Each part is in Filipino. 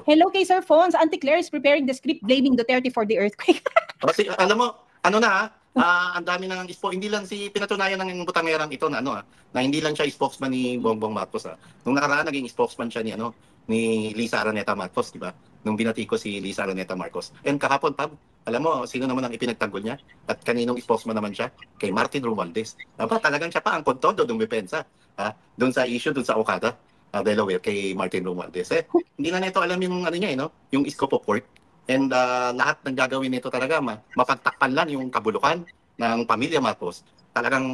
ito. Hello kay Sir Fons. Auntie Claire is preparing the script blaming Duterte for the earthquake. Kasi alam mo, ano na ang dami nang hindi lang si pinatunayan ng butangerang ito na na hindi lang siya spokesman ni Bongbong Marcos. Nung nakaraan naging spokesman siya ni Lisa Araneta Marcos, di ba? Nung binati ko si Lisa Araneta Marcos. And kahapon, Pab, alam mo, sino naman ang ipinagtanggol niya? At kaninong spokesman naman siya? Kay Martin Romualdez. Talagang siya pa ang kontodo ng depensa. Doon sa issue, doon sa Okada, Delaware, kay Martin Romualdez. Hindi na nito alam yung ano niya, yung scope of work. And lahat ng gagawin nito talaga, mapagtakpan lang yung kabulukan ng pamilya Marcos. Talagang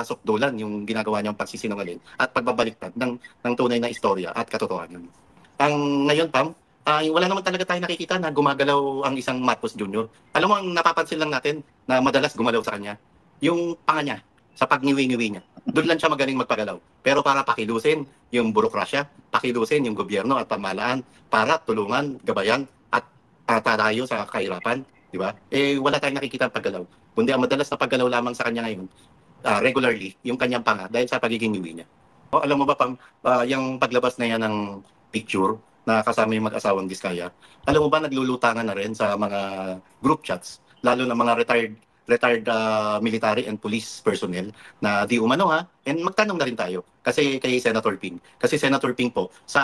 sukdulan yung ginagawa niyang pagsisinungaling at pagbabaliktad ng tunay na istorya at katotohanan. Ngayon, Pam, wala naman talaga tayo nakikita na gumagalaw ang isang Marcos Jr. Alam mo, ang napapansin lang natin na madalas gumalaw sa kanya, yung panga niya, sa pagniwi-ngiwi niya. Doon lang siya magaling magpagalaw. Pero para pakilusin yung burokrasya, pakilusin yung gobyerno at pamahalaan para tulungan, gabayan at tarayo sa kahirapan, di ba? Wala tayong nakikita paggalaw. Kundi ang madalas na paggalaw lamang sa kanya ngayon, regularly, yung kanyang panga dahil sa pagiging ngiwi niya. Alam mo ba, Pam, yung paglabas na yan ng picture na kasama yung mag-asawang Diskaya, alam mo ba naglulutangan na rin sa mga group chats, lalo na mga retired military and police personnel na di umano and magtanong na rin tayo kasi kay Senator Ping. Kasi Senator Ping po, sa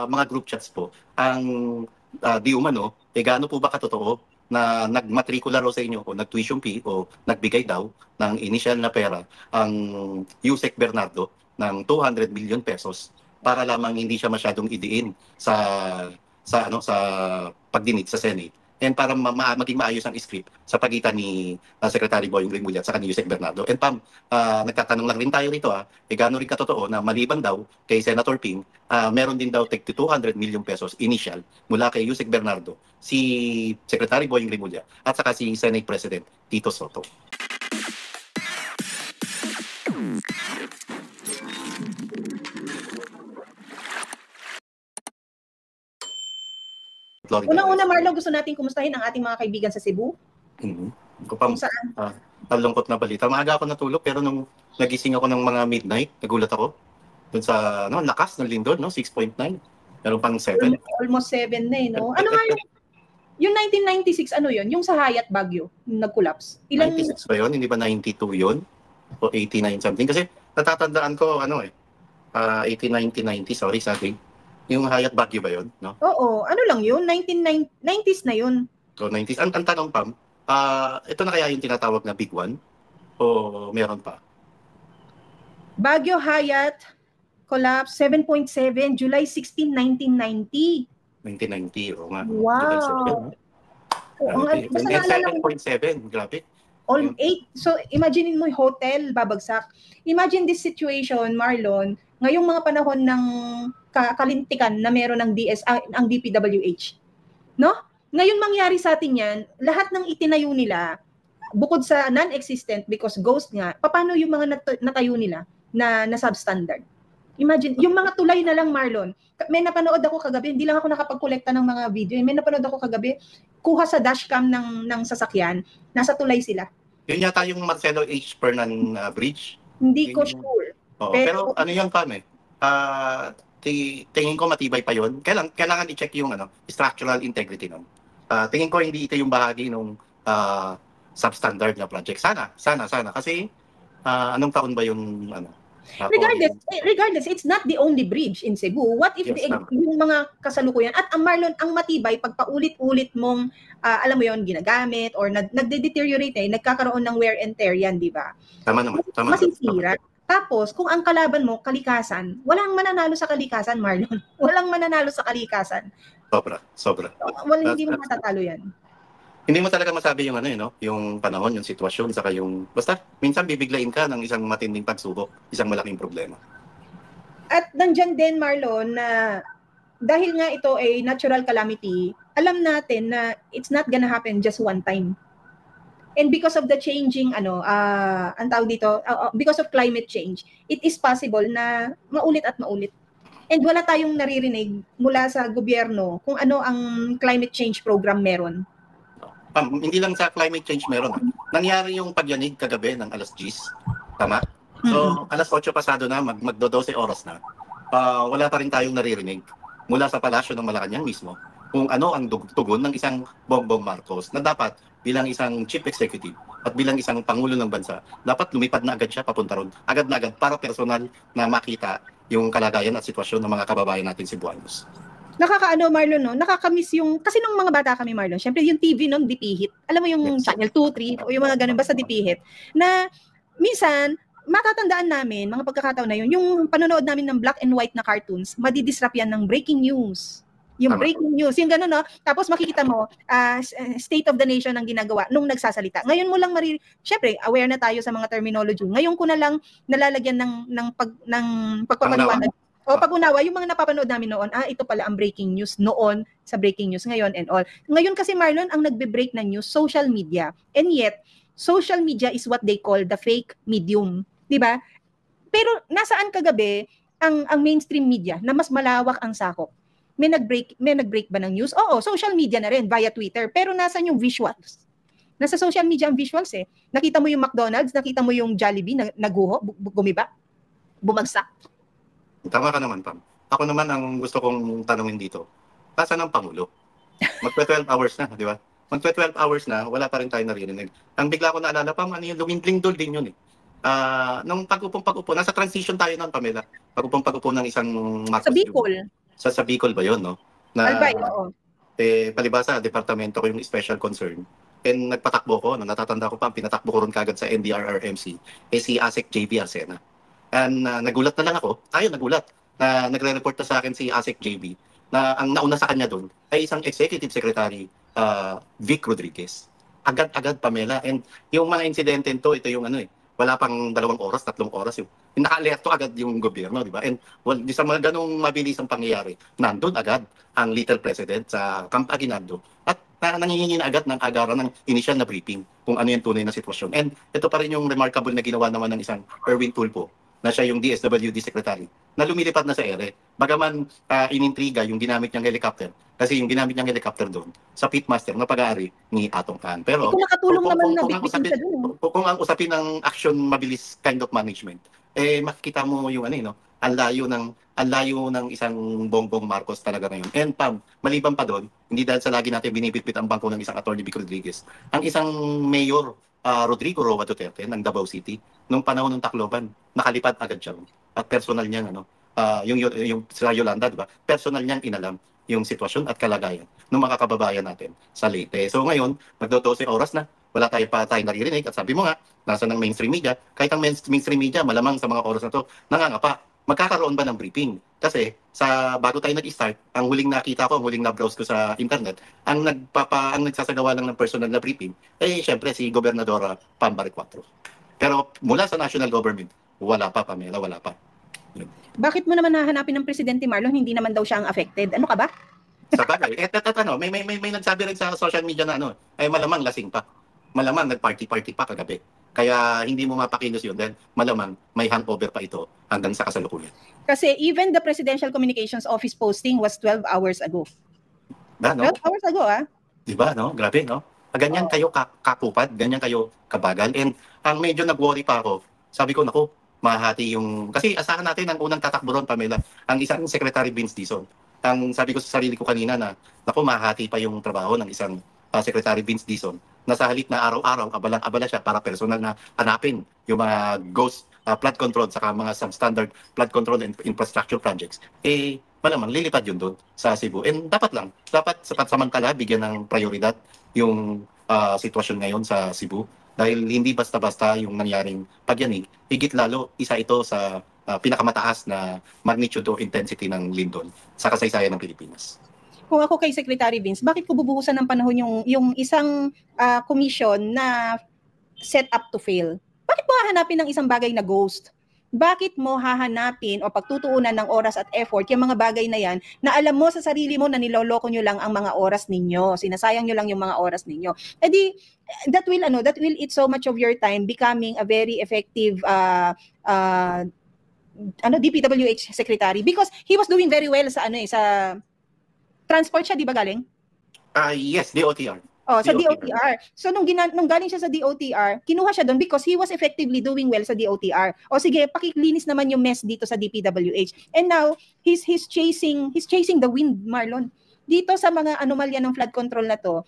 mga group chats po, ang di umano, gaano po ba katotoo na nagmatrikula raw sa inyo o nag-tuition fee o nagbigay daw ng initial na pera ang Yusek Bernardo ng 200 million pesos para lamang hindi siya masyadong idiin sa pagdinig sa Senate and para maging maayos ang script sa pagitan ni Secretary Boyong Rimulya at saka ni Yusek Bernardo. And Pam, nagtatanong lang rin tayo rito gaano rin katotoo na maliban daw kay Senator Ping, meron din daw tig 200 million pesos initial mula kay Yusek Bernardo, si Secretary Boyong Rimulya at saka si Senate President Tito Soto. Unang-una, Marlon, gusto natin kumustahin ang ating mga kaibigan sa Cebu. Kung saan? Talungkot na balita. Maaga ako natulog pero nung nagising ako ng mga midnight, nagulat ako. Doon sa lakas ng lindol, 6.9. Meron pang 7. Almost 7 na no? Ano nga yung 1996, ano yun? Yung sa Hayat Baguio, nag-collapse. 96 ba yun? Hindi ba 92 yun? O 89 something? Kasi natatandaan ko, 89, 90, sorry, sabi. Yung Hayat Baguio ba yun? No? Oo, ano lang yun? 90s na yun. So, 90s. Ang tanong, Pam, ito na kaya yung tinatawag na big one? O meron pa? Baguio Hayat collapse 7.7, July 16, 1990. 1990, oo nga. Wow. July 7.7, grabe. All 8. So, imagine mo yung hotel, babagsak. Imagine this situation, Marlon, ngayong mga panahon ng kalintikan na meron ng ang DPWH. No? Ngayon mangyari sa atin yan, lahat ng itinayo nila, bukod sa non-existent because ghost nga, paano yung mga natayo nila na substandard? Imagine, yung mga tulay na lang, Marlon. May napanood ako kagabi, hindi lang ako nakapag-kolekta ng mga video. May napanood ako kagabi, kuha sa dashcam ng sasakyan, nasa tulay sila. Yun yata yung Marcelo H. Fernan Bridge. Hindi ko sure. Pero ano yun, Pam, tingin ko matibay pa yun. Kailangan i-check yung structural integrity nun. Tingin ko hindi ito yung bahagi ng substandard na project. Sana. Kasi anong taon ba yung Regardless, it's not the only bridge in Cebu. What if yung mga kasalukuyan at ang Marlon, ang matibay pag paulit-ulit mong alam mo yon ginagamit or nagde-deteriorate nagkakaroon ng wear and tear yan, di ba? Tama naman. Masisira. Tapos, kung ang kalaban mo, kalikasan, walang mananalo sa kalikasan, Marlon. Walang mananalo sa kalikasan. Sobra. Hindi mo matatalo yan. Hindi mo talaga masabi yung yung panahon, yung sitwasyon, saka yung basta minsan bibiglain ka ng isang matinding pagsubok, isang malaking problema. At nandyan din, Marlon, na dahil nga ito ay natural calamity, alam natin na it's not gonna happen just one time. And because of the changing, ang tawag dito, because of climate change, it is possible na maulit at maulit. And wala tayong naririnig mula sa gobyerno kung ano ang climate change program meron. Hindi lang sa climate change meron. Nangyari yung pagyanig kagabi ng alas 10. Tama? So, alas 8 pasado na, magdo 12 oras na. Wala pa rin tayong naririnig mula sa palasyo ng Malacanang mismo kung ano ang tugon ng isang Bongbong Marcos na dapat bilang isang chief executive at bilang isang pangulo ng bansa, dapat lumipad na agad siya papunta ron. Agad na agad para personal na makita yung kalagayan at sitwasyon ng mga kababayan natin Cebuanos. Nakakaano, Marlon, no? Nakakamiss yung, kasi nung mga bata kami, Marlon, syempre yung TV nung dipihit. Alam mo yung Channel 2, 3, o yung mga ganun, basta dipihit. Na minsan, matatandaan namin, mga pagkakataon na yun, yung panonood namin ng black and white na cartoons, madidisrupt yan ng breaking news. Yung Tama. breaking news, yung gano'n, no? Tapos makikita mo, state of the nation ang ginagawa nung nagsasalita. Ngayon mo lang syempre, aware na tayo sa mga terminology. Ngayon ko na lang nalalagyan ng pagpapaliwanag. O pag-unawa, yung mga napapanood namin noon, ito pala ang breaking news noon sa breaking news ngayon and all. Ngayon kasi, Marlon, ang nagbe-break na news, social media. And yet, social media is what they call the fake medium. Diba? Pero nasaan kagabi ang mainstream media na mas malawak ang sakop? May nag-break ba ng news? Oo, social media na rin via Twitter. Pero nasaan yung visuals? Nasa social media ang visuals eh. Nakita mo yung McDonald's, nakita mo yung Jollibee na naguho, gumiba, bumagsak. Tama ka naman, Pam. Ako naman ang gusto kong tanungin dito. Nasaan ang Pangulo? Magpe-12 hours na, di ba? Magpe-12 hours na, wala pa rin tayo narinig. Ang bigla ko naalala, Pam, ano yung lumindlingdol din yun eh. Nung pag-upo, nasa transition tayo noon, Pamela. Pag-upo ng isang Marcos Sa Bicol. Sa Bicol ba yun, no? Na, Albay, oo. palibasa, departamento ko yung special concern. And nagpatakbo ko, natatanda ko pa, pinatakbo ko rin kagad sa NDRRMC, si ASEC JB Arsena. And nagulat na lang ako, nagulat, na nagre-report na sa akin si ASEC JB, na ang nauna sa kanya doon ay isang Executive Secretary, Vic Rodriguez. Agad-agad, Pamela. And yung mga insidente ito yung wala pang 2 oras, 3 oras yung naka-alerto agad yung gobyerno, di ba? And di sa mga ganung mabilisang pangyayari, nandun agad ang Little President sa Camp Aguinaldo at nangingi na agad ng agaran ng initial na briefing kung ano yung tunay na sitwasyon. And ito pa rin yung remarkable na ginawa naman ng isang Erwin Tulfo na siya yung DSWD Secretary na lumilipad na sa ere. Bagaman inintriga yung ginamit niyang helicopter kasi yung ginamit niyang helicopter doon sa pitmaster na pag-aari ni Atong Khan. Pero kung nakatulong naman na bitbitin siya doon. Kung ang usapin ng action mabilis kind of management, makikita mo yung ang layo ng isang Bongbong Marcos talaga ngayon. And Pam, maliban pa doon, hindi dahil sa lagi natin binibitbit ang bangko ng isang Attorney Vic Rodriguez, ang isang mayor Rodrigo Roa Duterte ng Davao City nung panahon ng Tacloban, nakalipad agad siya. At personal niyang yung sa Yolanda, di ba? Personal niyang inalam yung sitwasyon at kalagayan ng mga kababayan natin sa Leyte. So ngayon, magdo-12 oras na, wala tayo naririnig at sabi mo nga, nasa ng mainstream media, kahit ang mainstream media malamang sa mga oras na to, nangangapa, magkakaroon ba ng briefing? Kasi bago tayo nag-start, ang huling nakita ko, ang huling na-browse ko sa internet, ang nagsasagawa lang ng personal na briefing, syempre si Gobernadora Pam Barrecuatro. Pero mula sa national government, wala pa, Pamela, wala pa. Bakit mo naman hahanapin ng Presidente Marlon? Hindi naman daw siya ang affected. Ano ka ba? Sa bagay, may nagsabi rin sa social media na malamang lasing pa. Malamang nag-party-party pa kagabi. Kaya hindi mo mapakilos yun dahil malamang may hangover pa ito hanggang sa kasalukuyan. Kasi even the Presidential Communications Office posting was 12 hours ago. Ba, no? 12 hours ago, Diba, no? Grabe, no? Ganyan kayo kakupad, ganyan kayo kabagal. And ang medyo nag-worry pa ako, sabi ko, naku, mahati yung... Kasi asahan natin ang unang tatakbo ron, Pamela, ang isang Secretary Vince Dizon. Ang sabi ko sa sarili ko kanina na, naku, mahati pa yung trabaho ng isang Secretary Vince Dizon na sa halip na araw-araw, abalang-abala siya para personal na hanapin yung mga ghost flood control saka mga substandard flood control and infrastructure projects. Malamang lilipad yun doon sa Cebu. And dapat samantala bigyan ng prioridad yung sitwasyon ngayon sa Cebu. Dahil hindi basta-basta yung nangyaring pagyanig, higit lalo isa ito sa pinakamataas na magnitude o intensity ng lindol sa kasaysayan ng Pilipinas. Kung ako kay Secretary Vince, bakit ko bubuhusan ng panahon yung isang commission na set up to fail? Bakit mo hahanapin ng isang bagay na ghost? Bakit mo hahanapin o pagtutuunan ng oras at effort yung mga bagay na yan na alam mo sa sarili mo na niloloko nyo lang ang mga oras ninyo, sinasayang nyo lang yung mga oras ninyo? That will eat so much of your time becoming a very effective DPWH secretary because he was doing very well sa sa transport siya, di ba galing? Yes, DOTR. Oh, sa DOTR. DOTR. So nung galing siya sa DOTR, kinuha siya doon because he was effectively doing well sa DOTR. O sige, pakilinis naman yung mess dito sa DPWH. And now he's chasing the wind, Marlon. Dito sa mga anomalya ng flood control na to,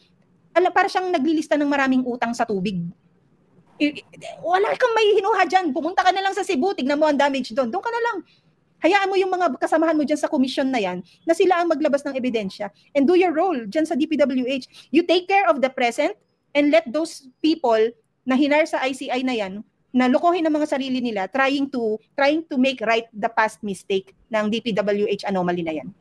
para siyang naglilista ng maraming utang sa tubig. Wala kang may hinuha dyan. Pumunta ka na lang sa Cebu, tignan mo ang damage doon. Doon ka na lang. Hayaan mo yung mga kasamahan mo dyan sa commission na yan na sila ang maglabas ng ebidensya and do your role dyan sa DPWH. You take care of the present and let those people na hinar sa ICI na yan na lokohin ang mga sarili nila trying to make right the past mistake ng DPWH anomaly na yan.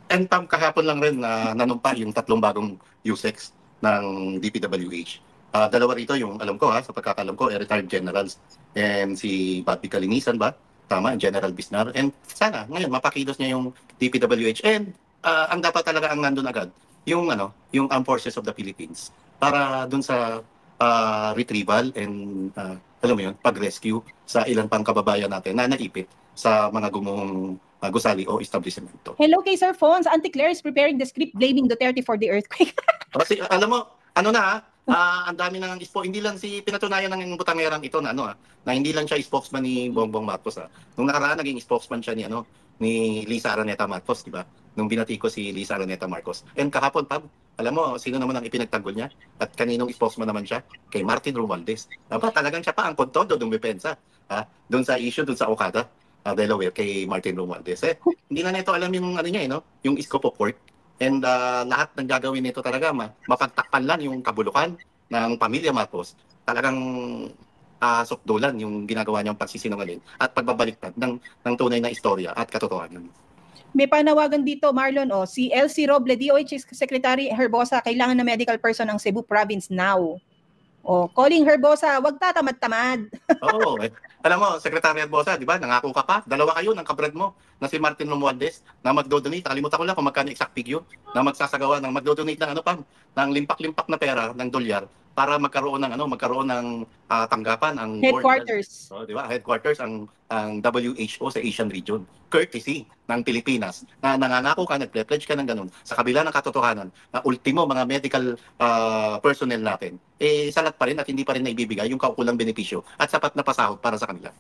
And kahapon lang rin na nanumpa yung 3 bagong USECs ng DPWH. Dalawa rito yung alam ko sa pagkakalam ko, retired generals. And si Bobby Kalinisan ba? Tama, General Bisnar. And sana ngayon mapakilos niya yung DPWH. And ang dapat talaga ang nandun agad, yung Armed Forces of the Philippines. Para dun sa retrieval and alam mo yun, pag-rescue sa ilan pang kababayan natin na naipit sa mga gumong gusali o establishmento. Hello kay Sir Fons. Auntie Claire is preparing the script blaming Duterte for the earthquake. Kasi alam mo, ang dami nang hindi lang si pinatunayan ng butangerang ito na na hindi lang siya spokesman ni Bongbong Marcos. Nung nakaraan naging spokesman siya ni Lisa Araneta Marcos, di ba? Nung binati ko si Lisa Araneta Marcos. And kahapon pa, alam mo sino naman ang ipinagtanggol niya? At kaninong spokesman naman siya? Kay Martin Romualdez. Talagang siya pa ang kontodo ng depensa, doon sa issue doon sa Okada, Delaware kay Martin Romualdez. Hindi na nito alam yung niya, yung scope of work. And lahat ng gagawin nito talaga mapagtakpan lang yung kabulukan ng pamilya Marcos. Talagang sukdulan yung ginagawa niyang pagsisinungaling at pagbabaliktad ng tunay na istorya at katotohanan. May panawagan dito, Marlon, si LC Roble, DOH Secretary Herbosa, kailangan na medical person ng Cebu Province now. Calling Herbosa, wag tatamad-tamad. Oo. Alam mo, Secretary Herbosa, di ba, nangako ka pa, 2 kayo ng kabrad mo na si Martin Romualdez na magdodonate, kalimutan ko lang kung magkano exact figure, na magsasagawa ng magdodonate ng ng limpak-limpak na pera ng dolyar para magkaroon ng tanggapan ang headquarters. Di ba? Headquarters ang WHO sa Asian region. Courtesy ng Pilipinas na nangangako ka, nagple-pledge ka ng ganun sa kabila ng katotohanan na ultimo mga medical personnel natin salat pa rin at hindi pa rin naibibigay yung kaukulang benepisyo at sapat na pasahod para sa kanila.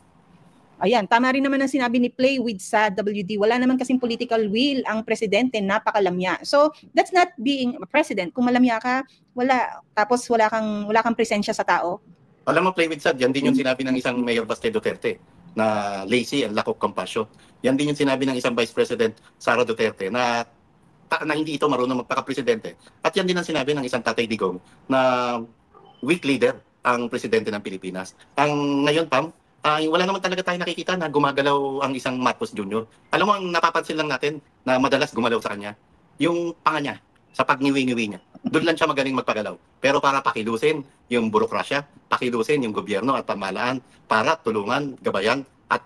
Ayan, tama rin naman ang sinabi ni Play with sa WD. Wala naman kasing political will ang presidente, napakalamya. So, that's not being a president. Kung malamya ka, tapos wala kang presensya sa tao. Alam mo, Play with Sad, yan din yung sinabi ng isang Mayor Baste Duterte na lazy and lack of compassion. Yan din yung sinabi ng isang Vice President Sara Duterte na hindi ito marunong magpaka-presidente. At yan din ang sinabi ng isang Tatay Digong na weak leader ang presidente ng Pilipinas. Ngayon, Pam, wala naman talaga tayo nakikita na gumagalaw ang isang Marcos Jr. Alam mo, ang napapansin lang natin na madalas gumalaw sa kanya, yung panga niya, sa pagniwi-ngiwi niya. Doon lang siya magaling magpagalaw. Pero para pakilusin yung burokrasya, pakilusin yung gobyerno at pamahalaan para tulungan, gabayan at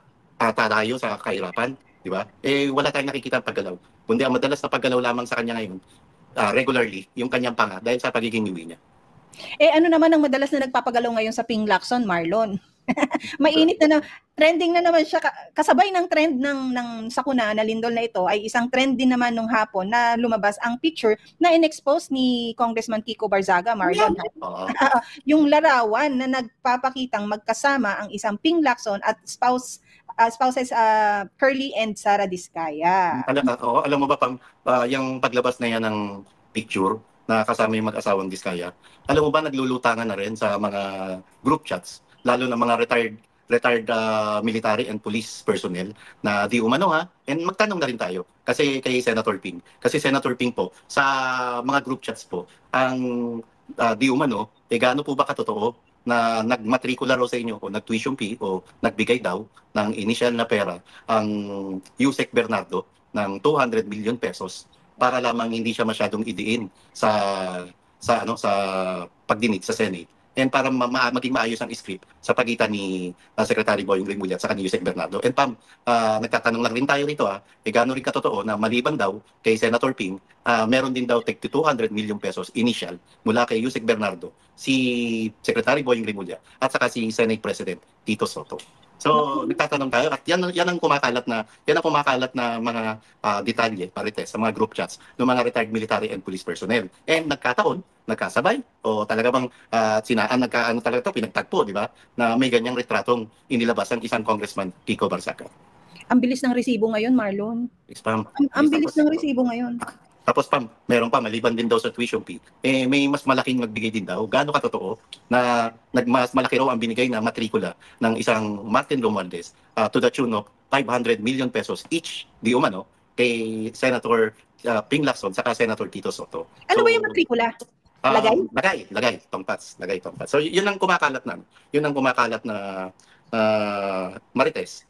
tarayo sa kahirapan, di ba? Wala tayong nakikita ang paggalaw. Kundi ang madalas na paggalaw lamang sa kanya ngayon, regularly, yung kanyang panga dahil sa pagiging niwi niya. Ano naman ang madalas na nagpapagalaw ngayon sa Ping Lacson, Marlon? Mainit na trending na naman siya, kasabay ng trend ng sakuna na lindol na ito ay isang trend din naman nung hapon na lumabas ang picture na in-expose ni Congressman Kiko Barzaga, Marlon. Yung larawan na nagpapakitang magkasama ang isang Ping Lacson at spouses Curly and Sara Diskaya. Alam mo ba Pam, yung paglabas na yan ng picture na kasama yung mag-asawang Diskaya, alam mo ba naglulutangan na rin sa mga group chats, lalo na mga retired military and police personnel na di umano and magtanong na rin tayo kasi kay Senator Ping. Kasi Senator Ping po, sa mga group chats po, ang di umano, gaano po ba katotoo na nagmatrikula raw sa inyo o nag-tuition fee o nagbigay daw ng initial na pera ang Yusek Bernardo ng 200 million pesos para lamang hindi siya masyadong idiin sa pagdinig sa Senate and para maging maayos ang script sa pagitan ni Secretary Boyong Rimulya at saka ni Yusek Bernardo. And Pam, nagtatanong lang rin tayo rito gaano rin katotoo na maliban daw kay Senator Ping, meron din daw 200 million pesos initial mula kay Yusek Bernardo, si Secretary Boyong Rimulya at saka si Senate President Tito Soto. So, nagtatanong tayo at yan ang kumakalat na mga detalye, marites, sa mga group chats ng mga retired military and police personnel. And nagkataon, nagkasabay, o talaga bang ano talaga to, pinagtagpo, di ba? Na may ganyang retratong inilabas ang isang congressman, Kiko Barsaca. Ang bilis ng resibo ngayon, Marlon. Spam. Ang bilis ng resibo ngayon. Tapos meron pa, maliban din daw sa tuition fee, may mas malaking magbigay din daw. Gaano katotoo na mas malaki raw ang binigay na matrikula ng isang Martin Romualdez to the tune of 500 million pesos each, di umano, kay Senator Ping Lacson saka Senator Tito Soto. Ano ba yung matrikula? Lagay, tongpats. So yun ang kumakalat na marites.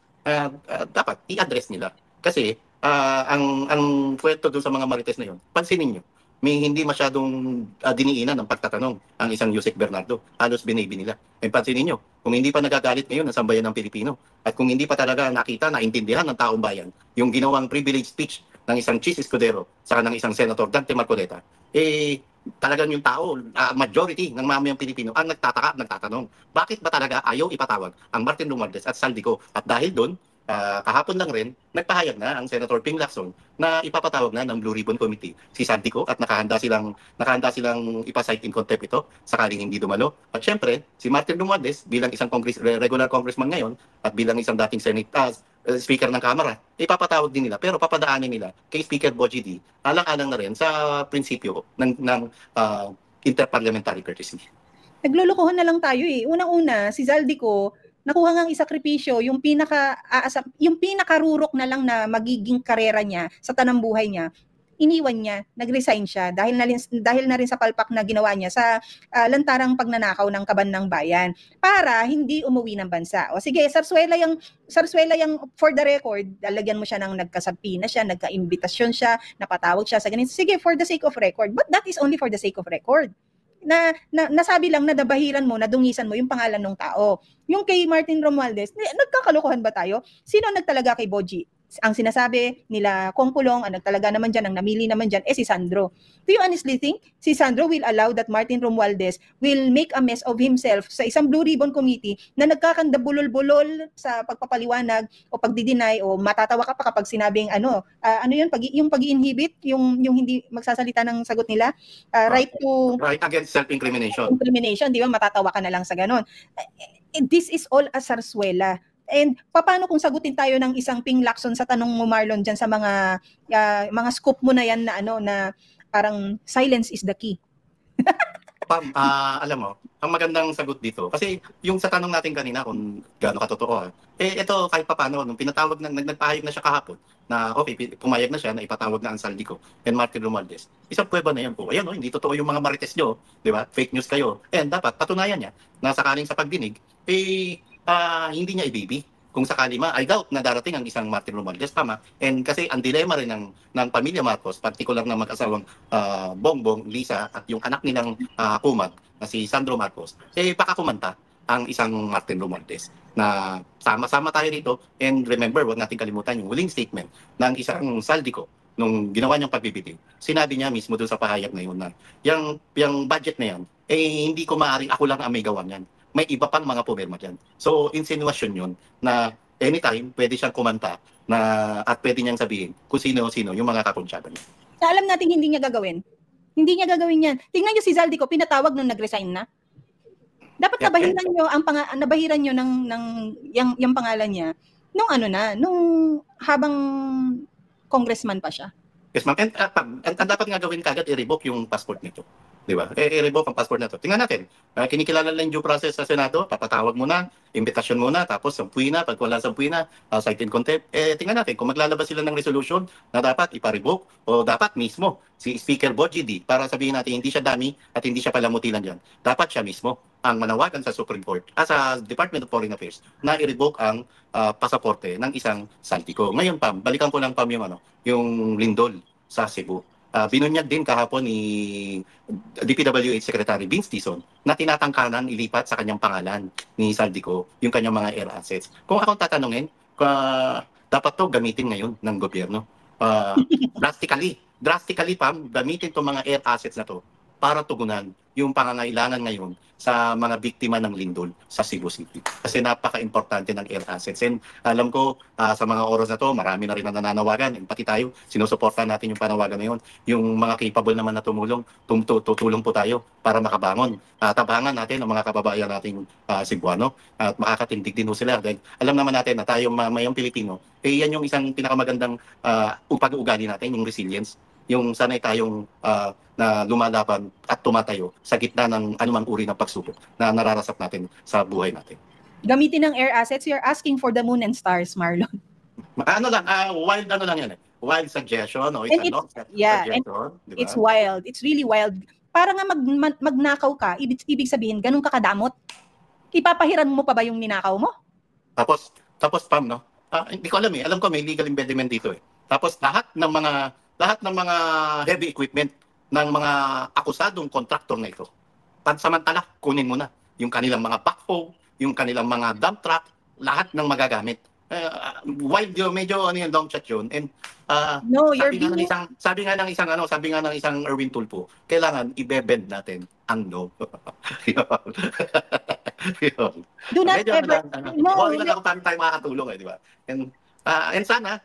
Dapat i-address nila. Kasi ang kwento doon sa mga marites na yun, pansinin nyo, may hindi masyadong diniinan ng pagtatanong ang isang Yusek Bernardo. Halos binibi nila. Pansinin nyo, kung hindi pa nagagalit ngayon ang sambayan ng Pilipino, at kung hindi pa talaga nakita, naintindihan ng taong bayan, yung ginawang privilege speech ng isang Chis Escudero saka ng isang Senator Dante Marcoleta, talagang yung tao, majority ng mamayang Pilipino ang nagtataka at nagtatanong, bakit ba talaga ayaw ipatawag ang Martin Romualdez at Saldico? At dahil doon, kahapon lang rin, nagpahayag na ang Senator Ping Lacson na ipapatawag na ng Blue Ribbon Committee si Saldico at nakahanda silang ipasite in contempt ito sakaling hindi dumalo. At syempre, si Martin Romualdez bilang isang regular congressman ngayon at bilang isang dating Speaker ng Kamara, ipapatawag din nila pero papadaanin nila kay Speaker Bogie D alang-alang na rin sa prinsipyo ng interparliamentary courtesy. Naglulukuhan na lang tayo eh. Unang-una, si Zaldico, nakuha ngang isakripisyo yung pinakarurok na lang na magiging karera niya sa tanang buhay niya. Iniwan niya, nag-resign siya dahil na rin sa palpak na ginawa niya sa lantarang pagnanakaw ng kaban ng bayan para hindi umuwi ng bansa. O sige, sarswela yung for the record, lalagyan mo siya ng nagkasabi na siya, nagka-imbitasyon siya, napatawag siya sa ganito. Sige, for the sake of record. But that is only for the sake of record. Nasabi lang na dabahiran mo, nadungisan mo yung pangalan ng tao. Yung kay Martin Romualdez, nagkakalokohan ba tayo? Sino nagtalaga kay Bogie? Ang sinasabi nila Kong Pulong, ang nagtalaga naman dyan, ang namili naman dyan, si Sandro. Do you honestly think si Sandro will allow that Martin Romualdez will make a mess of himself sa isang Blue Ribbon Committee na nagkakandabulol-bulol sa pagpapaliwanag o pagdi-deny o matatawa ka pa kapag sinabing yung pag-inhibit, yung hindi magsasalita ng sagot nila, right against self-incrimination. Di ba? Matatawa ka na lang sa ganon. This is all a sarswela. And paano kung sagutin tayo ng isang Ping Lacson sa tanong mo, Marlon, dyan sa mga scoop mo na yan na parang silence is the key. Alam mo, ang magandang sagot dito, kasi yung sa tanong natin kanina kung gaano katotoo, ito kahit papaano, nung pinatawag nagpahayag na siya kahapon, na okay, pumayag na siya na ipatawag na ang Saldico and Martin Romualdez. Isang prueba na yan po. Ayan, hindi totoo yung mga marites nyo, di ba? Fake news kayo. And dapat patunayan niya na sakaling sa pagdinig, hindi niya ibibi. Kung sakali I doubt na darating ang isang Martin Romualdez, tama. And kasi ang dilema rin ng pamilya Marcos, particular na mag-asawang Bongbong, Lisa, at yung anak nilang kumag, na si Sandro Marcos, baka kumanta ang isang Martin Romualdez na sama-sama tayo rito. And remember, wag natin kalimutan yung huling statement ng isang Saldico nung ginawa niyang pagbibitiw. Sinabi niya mismo doon sa pahayag na yun na yung budget na yan, hindi ko maaaring ako lang ang may gawa niyan. May iba pang mga pumirma dyan. So, insinuasyon yun na anytime pwede siyang kumanta at pwede niyang sabihin kung sino-sino yung mga kakonsyado niya. Alam natin hindi niya gagawin. Hindi niya gagawin yan. Tingnan niyo si Zaldico, pinatawag nung nag-resign na. Dapat nabahiran niyo ng yung pangalan niya nung habang congressman pa siya. Yes, ma'am. And dapat nga gawin kagad i-revoke yung passport nito. Di ba? I-revoke ang passport na to. Tingnan natin. Kinikilala lang yung due process sa Senado, papatawag mo na, imbitasyon mo na, tapos sampuin na, pag wala sampuin na, cite in contempt. Tingnan natin kung maglalabas sila ng resolution na dapat ipa-revoke o dapat mismo si Speaker Bogie D para sabihin natin hindi siya dami at hindi siya palamutilan dyan. Dapat siya mismo ang manawagan sa Supreme Court, sa Department of Foreign Affairs na i-revoke ang pasaporte ng isang Saldico. Ngayon, Pam, balikan ko lang, Pam, yung lindol sa Cebu. Binunyag din kahapon ni DPWH Secretary Vince Tison na tinatangkanan ilipat sa kanyang pangalan ni Saldico yung kanyang mga air assets. Kung akong tatanungin, dapat to gamitin ngayon ng gobyerno. Drastically, Pam, gamitin itong mga air assets na to para tugunan yung pangangailangan ngayon sa mga biktima ng lindol sa Cebu City. Kasi napaka-importante ng air assets. And alam ko, sa mga oras na to, marami na rin na nananawagan. And pati tayo, sinusuportahan natin yung panawagan na yun. Yung mga capable naman na tumulong, tutulong po tayo para makabangon. Tabangan natin ang mga kababayan nating Cebuano at makakatindig din po sila. Dahil alam naman natin na tayong mamayang Pilipino, yan yung isang pinakamagandang pag-uugali natin, yung resilience. Yung sanay tayong na lumalaban at tumatayo sa gitna ng anumang uri ng pagsubok na nararasap natin sa buhay natin. Gamitin ng air assets, you're asking for the moon and stars, Marlon. Ano lang, wild ano lang yan eh. Wild suggestion o And it's yeah, and suggestion. Diba? it's wild. It's really wild. Para nga magnakaw ka, ibig sabihin, ganun ka kadamot. Ipapahiran mo pa ba yung ninakaw mo? Tapos Pam, no? Hindi ko alam eh. Alam ko may legal impediment dito eh. Tapos lahat ng mga heavy equipment ng mga akusadong kontraktor na ito, pansamantala, kunin mo na yung kanilang mga backhoe, yung kanilang mga dump truck, lahat ng magagamit. Wild yun, medyo long shot yun. And No, you're sabi nga ng isang Erwin Tulfo, kailangan i-bend natin ang no. Yun. do not Medyo ever, no, okay lang ako paano tayo makakatulong eh, di ba? And sana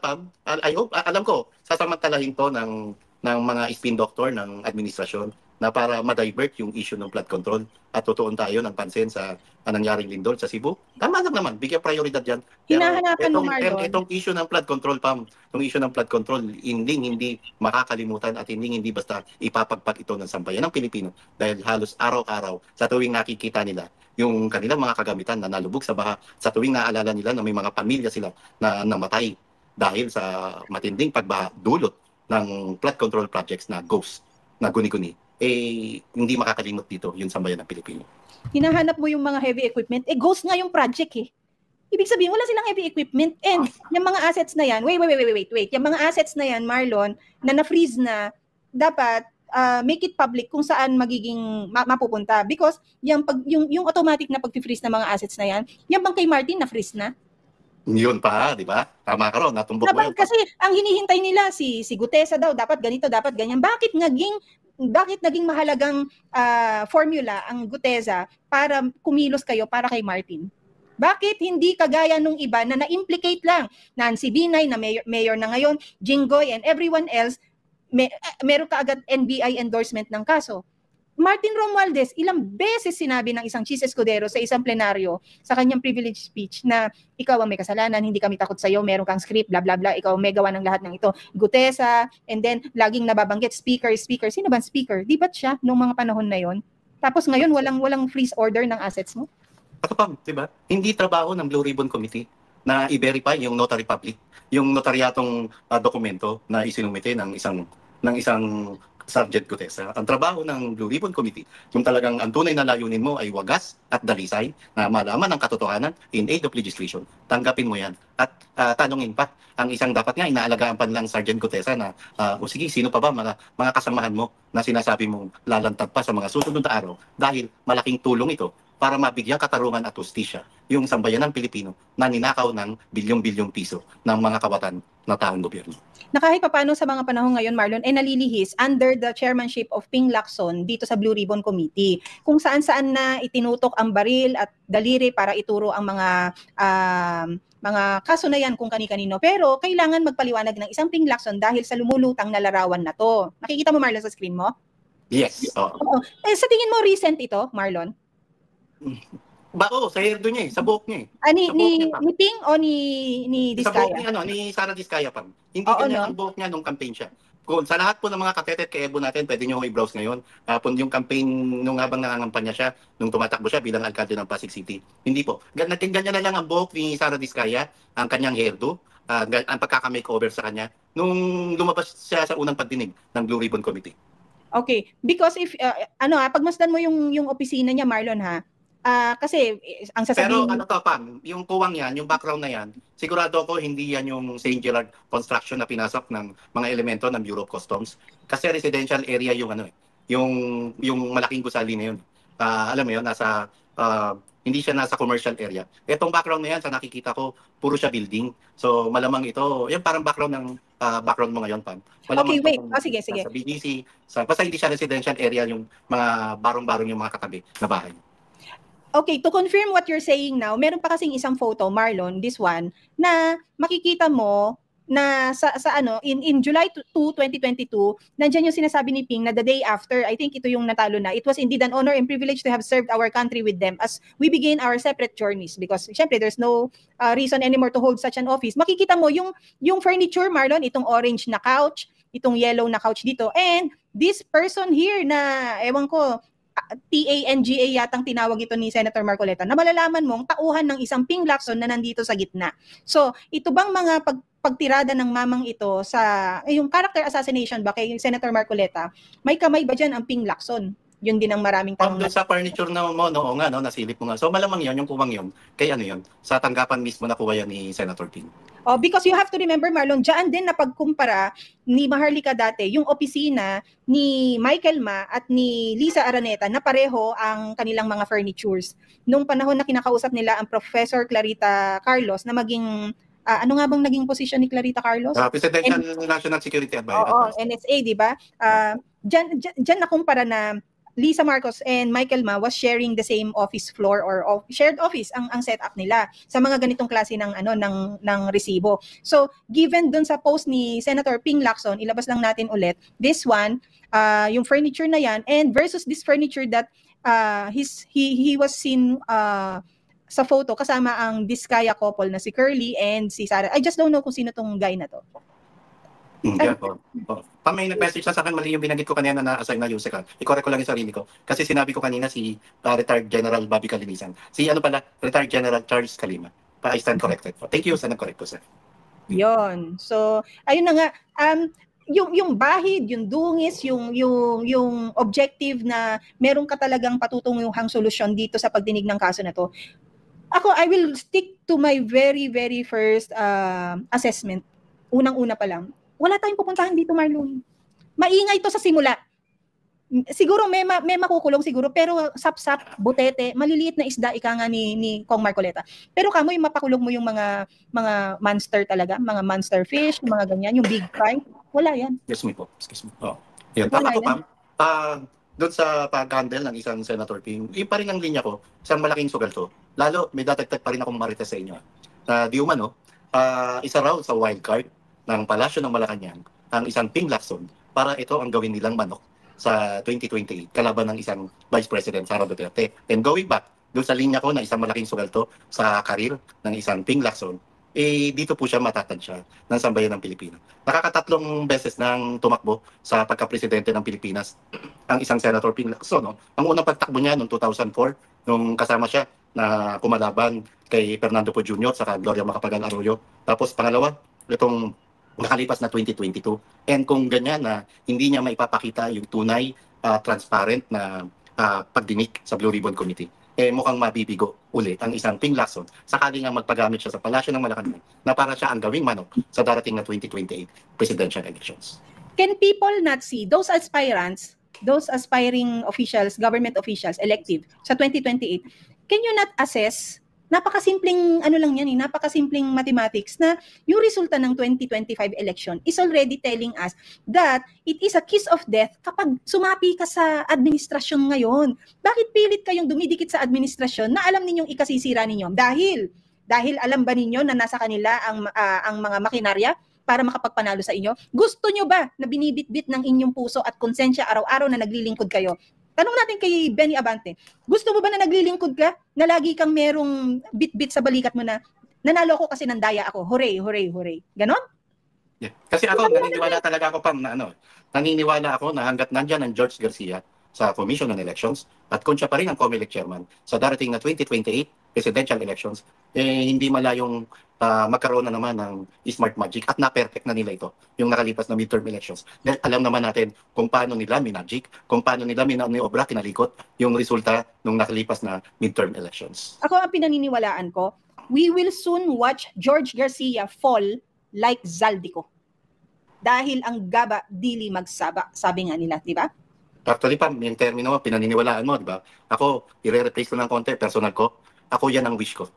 Pam, I hope, alam ko, sasamantalahin to ng mga spin doctor ng administrasyon na para ma-divert yung issue ng flood control at tutuon tayo ng pansin sa nangyaring lindol sa Cebu. Tama lang naman, bigyan prioridad yan. Hinahanapan mo, Marlon. Itong issue ng flood control, Pam, itong issue ng flood control, hindi makakalimutan at hindi basta ipapagpag ito ng sambayan ng Pilipino dahil halos araw-araw sa tuwing nakikita nila yung kanilang mga kagamitan na nalubog sa baha, sa tuwing naalala nila na may mga pamilya sila na namatay dahil sa matinding pagbaha dulot ng flood control projects na ghost, na guni-guni, hindi makakalimot dito yung sambayan ng Pilipino. Hinahanap mo yung mga heavy equipment, ghost nga yung project eh. Ibig sabihin, wala silang heavy equipment and yung mga assets na yan, wait. Yung mga assets na yan, Marlon, na na-freeze na, dapat make it public kung saan magiging mapupunta. Because yung automatic na pag-freeze na mga assets na yan, yung bang kay Martin na-freeze na? Yun pa, di ba? Tama ka ron, natumbok mo yun. Kasi ang hinihintay nila, si Gutesa daw, dapat ganito, dapat ganyan. Bakit naging mahalagang formula ang Gutesa para kumilos kayo para kay Martin? Bakit hindi kagaya nung iba na na-implicate lang? Nancy Binay na mayor na ngayon, Jinggoy and everyone else, meron ka agad NBI endorsement ng kaso. Martin Romualdez, ilang beses sinabi ng isang Chis Escudero sa isang plenaryo sa kanyang privilege speech na ikaw ang may kasalanan, hindi kami takot sa iyo, meron kang script, bla bla bla, ikaw ang may gawa ng lahat ng ito. Gutesa, and then laging nababanggit speaker. Sino ba ang speaker? Di ba siya nung mga panahon na yon? Tapos ngayon walang freeze order ng assets mo? Ako Pam, di ba? Hindi trabaho ng Blue Ribbon Committee na i-verify yung notary public, yung notaryatong dokumento na isinumite ng isang subject Gutesa. Ang trabaho ng Blue Ribbon Committee, kung talagang ang tunay na layunin mo ay wagas at dalisay na malaman ang katotohanan in aid of legislation, tanggapin mo yan. At tanungin pa, ang isang dapat nga inaalagaan pa lang Sergeant Gutesa na, o sige, sino pa ba mga kasamahan mo na sinasabi mong lalantad pa sa mga susunod na araw dahil malaking tulong ito para mabigyang katarungan at hustisya yung sambayan ng Pilipino na ninakaw ng bilyong-bilyong piso ng mga kawatan na taong gobyerno. Na kahit papaano sa mga panahon ngayon, Marlon, nalilihis under the chairmanship of Ping Lacson dito sa Blue Ribbon Committee, kung saan-saan na itinutok ang baril at daliri para ituro ang mga kaso na yan kung kani-kanino. Pero kailangan magpaliwanag ng isang Ping Lacson dahil sa lumulutang na larawan na to. Nakikita mo, Marlon, sa screen mo? Yes. Oo. Sa tingin mo, recent ito, Marlon? Sa herdo niya sa buhok niya Ni Ping o ni Diskaya? Sa buhok ni Sara Diskaya pa. Hindi ang buhok niya nung campaign siya. Kung sa lahat po ng mga katetet kay Ebo natin, pwede nyo i-browse ngayon. Yung campaign nung habang nangangampanya siya, nung tumatakbo siya bilang alkalde ng Pasig City. Hindi po. Ganyan na lang ang buhok ni Sara Diskaya, ang kanyang hairdo, ang pagkaka-makeover sa kanya, nung lumabas siya sa unang pagdinig ng Blue Ribbon Committee. Okay. Because if, pagmasdan mo yung opisina niya, Marlon, ha? Kasi ang sasabihin... Pero Pam, yung kuwang yan, yung background na yan, sigurado ko hindi yan yung St. Gerard construction na pinasok ng mga elemento ng Bureau of Customs. Kasi residential area yung yung malaking gusali na yun. Alam mo yun, nasa hindi siya nasa commercial area. Etong background na yan, sa nakikita ko, puro siya building. So malamang ito, yan parang background ng background mo ngayon, Pam. Malamang Okay, ito wait. kung Sige, sige. nasa BGC, basta hindi siya residential area, yung mga barong-barong yung mga katabi na bahay. Okay, to confirm what you're saying now, meron pa kasing isang photo, Marlon, this one, na makikita mo na sa ano in July 2, 2022, nandiyan yung sinasabi ni Ping na the day after, I think ito yung natalo na. It was indeed an honor and privilege to have served our country with them as we begin our separate journeys because syempre there's no reason anymore to hold such an office. Makikita mo yung furniture, Marlon, itong orange na couch, itong yellow na couch dito, and this person here na ewan ko TANGA yatang tinawag ito ni Senator Marcoleta, na malalaman mong tauhan ng isang Ping Lacson na nandito sa gitna. So, ito bang mga pagtirada ng mamang ito sa yung character assassination ba kay Senator Marcoleta, may kamay ba dyan ang Ping Lacson? Yun din ang maraming tanong. Doon sa furniture na mo, no, nga, no, nasilip mo nga. So malamang yun, yung kuwang yun, kay ano yun, sa tanggapan mismo na kuha yan ni Senator Ping. Oh, because you have to remember, Marlon, dyan din na pagkumpara ni Maharlika dati, yung opisina ni Michael Ma at ni Lisa Araneta na pareho ang kanilang mga furnitures. Nung panahon na kinakausap nila ang Professor Clarita Carlos na maging, ano nga bang naging posisyon ni Clarita Carlos? Presidential National Security Advisor. Oo, NSA, di ba? Dyan nakumpara na Lisa Marcos and Michael Ma was sharing the same office floor or shared office ang setup nila sa mga ganitong klase ng ng resibo. So, given dun sa post ni Senator Ping Lacson, ilabas lang natin ulit this one, yung furniture na yan and versus this furniture that he was seen sa photo kasama ang Diskaya couple na si Curly and si Sarah. I just don't know kung sino tong guy na to. Yeah, may nag-message sa akin, mali yung binanggit ko kanina na assign na Yusek. I-correct ko lang yung sarili ko. Kasi sinabi ko kanina si retired General Bobby Calinisan. Si ano pala, retired General Charles Calima. I stand corrected. Thank you sa nag-correct ko, sir. Yon. So, ayun na nga. Yung bahid, yung dungis, yung objective na meron ka talagang patutunguyang solusyon dito sa pagdinig ng kaso na to. Ako, I will stick to my very, very first assessment. Unang-una pa lang. Wala tayong pupuntahan dito, Marlon. Maingay to sa simula. Siguro may makukulong siguro, pero sap-sap, butete, maliliit na isda ika nga ni Kong Marcoleta. Pero kamoy mapakulong mo yung mga monster talaga, mga monster fish, mga ganyan, yung big fry. Wala yan. Excuse me po. Yan. Tama po, Pam. Doon sa pag-handle ng isang Senator Ping, pa rin ang linya ko, isang malaking sugal to. Lalo, may datagtag pa rin akong marites sa inyo. Di umano, isa raw sa wild card ng Palasyo ng Malacanang ang isang Ping Lacson para ito ang gawin nilang manok sa 2028 kalaban ng isang Vice President Sara Duterte. And going back, doon sa linya ko na isang malaking sugal to sa karir ng isang Ping Lacson, dito po siya matatansya ng sambayan ng Pilipinas. Nakakatatlong beses nang tumakbo sa pagka-presidente ng Pilipinas ang isang Senator Ping Lacson. No? Ang unang pagtakbo niya noong 2004, nung kasama siya na kumalaban kay Fernando Poe Jr. sa Gloria Macapagal Arroyo. Tapos pangalawa, itong nakalipas na 2022. And kung ganyan na hindi niya maipapakita yung tunay, transparent na pagdinig sa Blue Ribbon Committee, mukhang mabibigo uli ang isang Ping Lacson sakali nga magpagamit siya sa Palasyo ng Malacanang na para siya ang gawing manok sa darating na 2028 presidential elections. Can people not see those aspirants, those aspiring officials, government officials, elective sa 2028, can you not assess? Napakasimpleng lang yan, napakasimpleng mathematics na yung resulta ng 2025 election is already telling us that it is a kiss of death kapag sumapi ka sa administrasyon ngayon. Bakit pilit kayong dumidikit sa administrasyon na alam ninyong ikasisira ninyo? Dahil alam ba ninyo na nasa kanila ang mga makinarya para makapagpanalo sa inyo? Gusto nyo ba na binibitbit ng inyong puso at konsensya araw-araw na naglilingkod kayo? Tanong natin kay Benny Abante, gusto mo ba na naglilingkod ka? Na lagi kang merong bit-bit sa balikat mo na nanalo ko kasi nandaya ako. Hooray, hooray, hooray. Ganon? Yeah. Kasi ako, naniniwala talaga ako, Pam, na naniniwala ako na hanggat nandyan ang George Garcia sa Commission on Elections at kung siya pa rin ang COMELEC chairman sa darating na 2028 presidential elections, hindi malayong magkaroon na naman ng smart magic at na-perfect na nila ito, yung nakalipas na midterm elections. Dahil alam naman natin kung paano nila minagic, kung paano nila obra kinalikot yung resulta ng nakalipas na midterm elections. Ako ang pinaniniwalaan ko, we will soon watch George Garcia fall like Zaldico. Dahil ang gaba, dili magsaba, sabi nga nila, di ba? Actually, Pam, yung termino mo, pinaniniwalaan mo, di ba? Ako, i-replace ko ng konti, personal ko. Ako yan ang wish ko.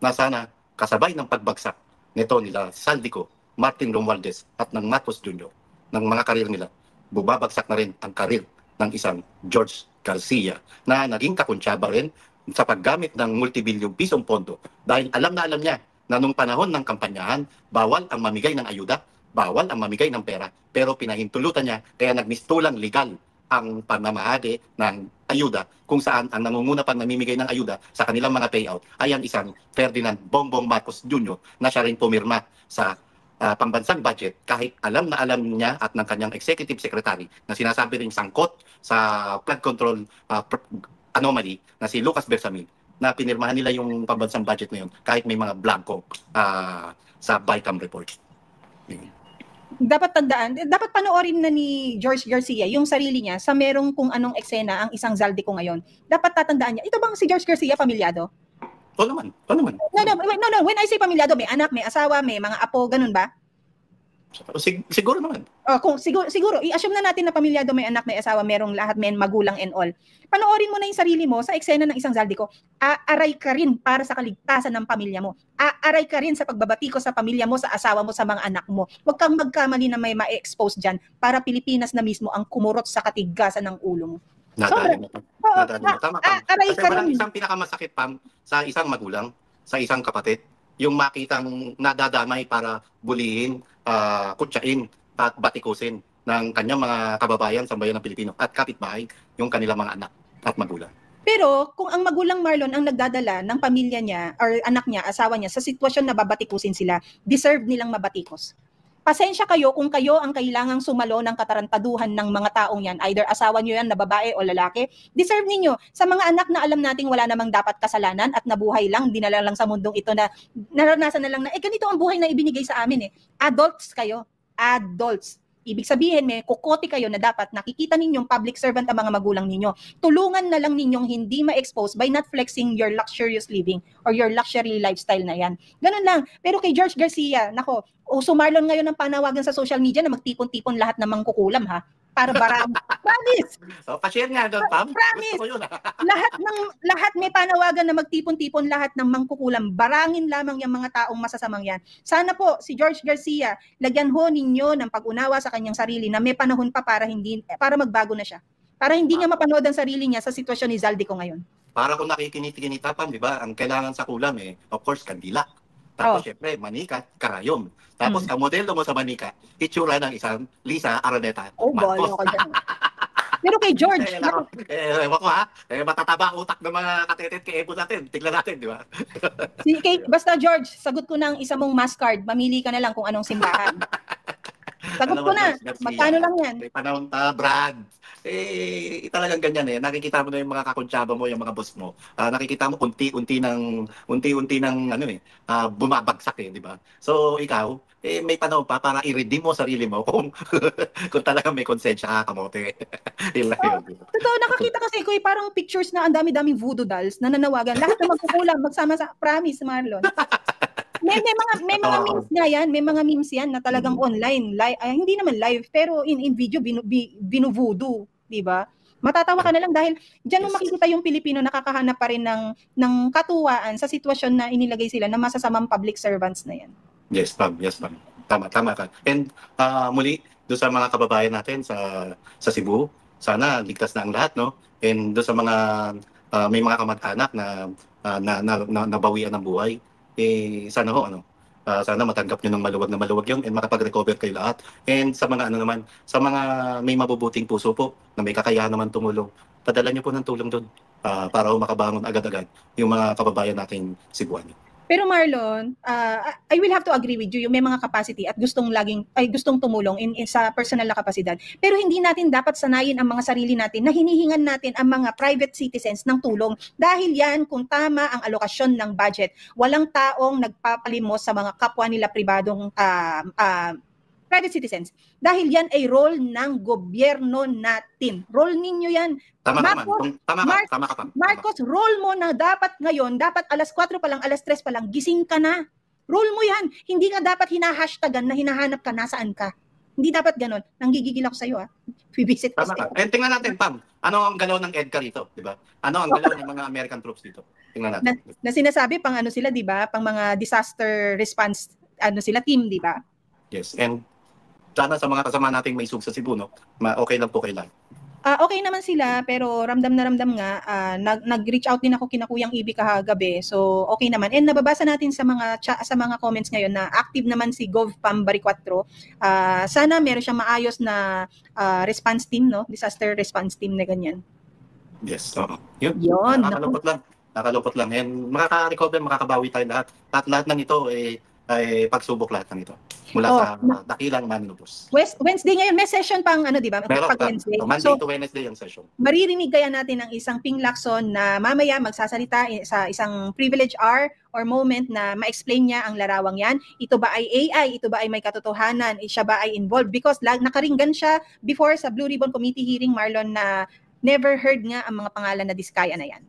Na sana kasabay ng pagbagsak nito nila Saldico, Martin Romualdez at ng Matos Jr. ng mga karir nila, bubabagsak na rin ang karir ng isang George Garcia na naging kakuntsaba rin sa paggamit ng multibilyong pisong pondo dahil alam na alam niya na nung panahon ng kampanyahan, bawal ang mamigay ng ayuda, bawal ang mamigay ng pera, pero pinahintulutan niya kaya nagmistulang legal ang pamamahagi ng ayuda kung saan ang nangunguna pang namimigay ng ayuda sa kanilang mga payout ay ang isang Ferdinand Bongbong Marcos Jr. na siya rin pumirma sa pambansang budget kahit alam na alam niya at ng kanyang executive secretary na sinasabi ring sangkot sa flood control anomaly na si Lucas Bersamin na pinirmahan nila yung pambansang budget na yun kahit may mga blanco sa BICAM report. Dapat tandaan, dapat panoorin na ni George Garcia yung sarili niya sa merong kung anong eksena ang isang Zaldico ngayon. Dapat tatandaan niya, ito bang si George Garcia pamilyado? Oo naman, oo naman. No. When I say pamilyado, may anak, may asawa, may mga apo, ganun ba? Siguro naman. Kung siguro, i-assume na natin na pamilyado, may anak, may asawa, merong lahat, may magulang and all. Panoorin mo na yung sarili mo sa eksena ng isang Zaldico. Aaray ka rin para sa kaligtasan ng pamilya mo. Aaray ka rin sa pagbabatiko sa pamilya mo, sa asawa mo, sa mga anak mo. Huwag kang magkamali na may ma-expose dyan para Pilipinas na mismo ang kumurot sa katigasan ng ulo mo. Nadali mo. Tama, Pam. Aray Kasi ka walang rin. isang pinakamasakit, Pam, sa isang magulang, sa isang kapatid, yung makitang nadadamay para bulihin, kutsain at batikusin ng kanyang mga kababayan sa bayan ng Pilipino at kapitbahay yung kanilang mga anak at magulang. Pero kung ang magulang Marlon ang nagdadala ng pamilya niya or anak niya, asawa niya sa sitwasyon na babatikusin sila, deserve nilang mabatikos. Pasensya kayo kung kayo ang kailangang sumalo ng katarantaduhan ng mga taong yan, either asawa niyo yan na babae o lalaki, deserve ninyo. Sa mga anak na alam nating wala namang dapat kasalanan at nabuhay lang, dinala lang sa mundong ito na naranasan na lang na, ganito ang buhay na ibinigay sa amin . Adults kayo, adults. Ibig sabihin, may kukote kayo na dapat nakikita ninyong public servant ang mga magulang ninyo. Tulungan na lang ninyong hindi ma-expose by not flexing your luxurious living or your luxury lifestyle na yan. Ganun lang. Pero kay George Garcia, nako, uso Marlon ngayon ng panawagan sa social media na magtipon-tipon lahat ng mangkukulam ha. Para barang. Promise! So, pa-share nga doon, Pam. Promise! Gusto ko yun. lahat may panawagan na magtipon-tipon lahat ng mangkukulam. Barangin lamang yung mga taong masasamang yan. Sana po si George Garcia, lagyan ho ninyo ng pag-unawa sa kanyang sarili na may panahon pa para magbago na siya. Para hindi niya mapanood ang sarili niya sa sitwasyon ni Zaldico ngayon. Para kung nakikinita, Pam, di ba, ang kailangan sa kulam of course, kandila. Tapos, syempre, manika, karayom. Tapos, ang modelo mo sa manika, itsura ng isang Lisa Araneta. Bolo ka dyan. Pero kay George, ewan ko ha, matataba ang utak ng mga katetet kay Ebo natin. Tignan natin, di ba? Basta George, sagot ko ng isa mong mass card. Mamili ka na lang kung anong simbahan. Sagot ko na. Magkano lang yan? May panahon Brad. Talagang ganyan Nakikita mo na yung mga kakuntsaba mo, yung mga boss mo. Nakikita mo unti-unti ng bumabagsak di ba? So ikaw, may panahon pa para i-redeem mo sarili mo kung kung talagang may konsensya ka kamote. Totoo, nakakita kasi ko parang pictures na ang dami-daming voodoo dolls na nanawagan. Lahat na magkukulang magsama sa promise, Marlon. May mga memes nga yan, may mga memes yan na talagang online, hindi naman live, pero in video binuvoodoo, di ba? Matatawa ka na lang dahil diyan mo makikita yung Pilipino nakakahanap pa rin ng katuwaan sa sitwasyon na inilagay sila ng masasamang public servants na yan. Yes, ma'am. Tama ka. And muli, doon sa mga kababayan natin sa Cebu, sana ligtas na ang lahat, no? And doon sa mga may mga kamag-anak na nabawian ng buhay, sana sana matanggap nyo ng maluwag yun and makapag-recover kayo lahat. And sa mga sa mga may mabubuting puso po na may kakayahan naman tumulong, padala nyo po ng tulong doon para makabangon agad-agad yung mga kababayan nating Cebuano. Pero Marlon, I will have to agree with you, yung may mga capacity at gustong tumulong sa personal na kapasidad. Pero hindi natin dapat sanayin ang mga sarili natin na hinihingan natin ang mga private citizens ng tulong. Dahil yan, kung tama ang alokasyon ng budget, walang taong nagpapalimos sa mga kapwa nila pribadong private citizens. Dahil yan ay role ng gobyerno natin. Role ninyo yan. Tama ka pa. Marcos, role mo na dapat ngayon, dapat alas 4 pa lang, alas 3 pa lang, gising ka na. Role mo yan. Hindi ka dapat hinahashtagan na hinahanap ka nasaan ka. Hindi dapat ganon. Nanggigigil ako sa'yo, Visit ko Tama ka. sa'yo. And tingnan natin, Pam, ano ang galaw ng EDCA rito, di ba? Ano ang galaw ng mga American troops dito? Tingnan natin. Na sinasabi, pang ano sila, di ba? Pang mga disaster response, sila team, di ba? Yes, and sana sa mga kasama nating may sug sa Cebu, no? Okay lang po kailan. Okay naman sila, pero ramdam na ramdam nga, nag-reach out din ako kina Kuyang Ibi kahagabi. So, okay naman. And nababasa natin sa mga comments ngayon na active naman si Gov Pam Baricuatro. Sana meron siyang maayos na response team, no? Disaster response team na ganyan. Yes, oo. Yun. Yun. Nakalupot lang. And makaka-recover, makakabawi tayo lahat. At lahat ng ito ay pagsubok lahat ng ito. Mula sa dakilang manlubos. Wednesday ngayon, may session pang di ba? Meron Pag Wednesday. Monday to Wednesday yung session. Maririnig kaya natin ng isang Ping Lacson na mamaya magsasalita sa isang privilege hour or moment na ma-explain niya ang larawang yan. Ito ba ay AI? Ito ba ay may katotohanan? Siya ba ay involved? Because nakaringgan siya before sa Blue Ribbon Committee hearing, Marlon, na never heard nga ang mga pangalan na Diskaya na yan.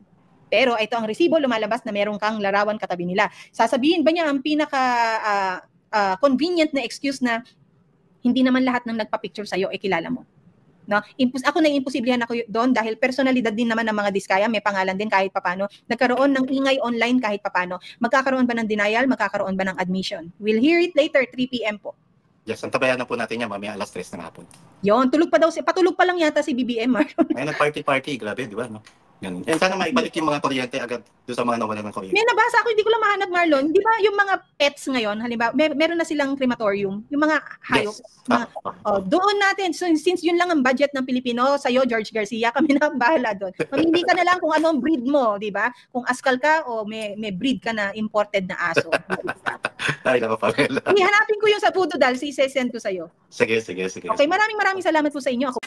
Pero ito ang resibo, lumalabas na meron kang larawan katabi nila. Sasabihin ba niya ang pinaka convenient na excuse na hindi naman lahat ng nagpa-picture sa'yo kilala mo? No? Ako na imposiblihan ako doon dahil personalidad din naman ng mga Diskaya, may pangalan din kahit papano. Nagkaroon ng ingay online kahit papano. Magkakaroon ba ng denial? Magkakaroon ba ng admission? We'll hear it later, 3 p.m. po. Yes, antabayan na po natin yan mamaya alas 3 ng hapon. Yon, patulog pa lang yata si BBM, Marlon. Ay, nag-party, grabe, di ba? No? Ganun. And sana maibalik yung mga kuryente agad doon sa mga nawalan ng kuryente. May nabasa ako, hindi ko lang mahanap, Marlon. Di ba yung mga pets ngayon, halimbawa, meron na silang crematorium, yung mga hayop. Yes. Doon natin, since yun lang ang budget ng Pilipino, sa'yo, George Garcia, kami na bahala doon. Mamili ka na lang kung anong breed mo, di ba? Kung askal ka o may breed ka na imported na aso. Ay, nakapagala. Hanapin ko yung sa Puto Dal, sisesend ko sa'yo. Sige. Okay, maraming salamat po sa inyo. Ako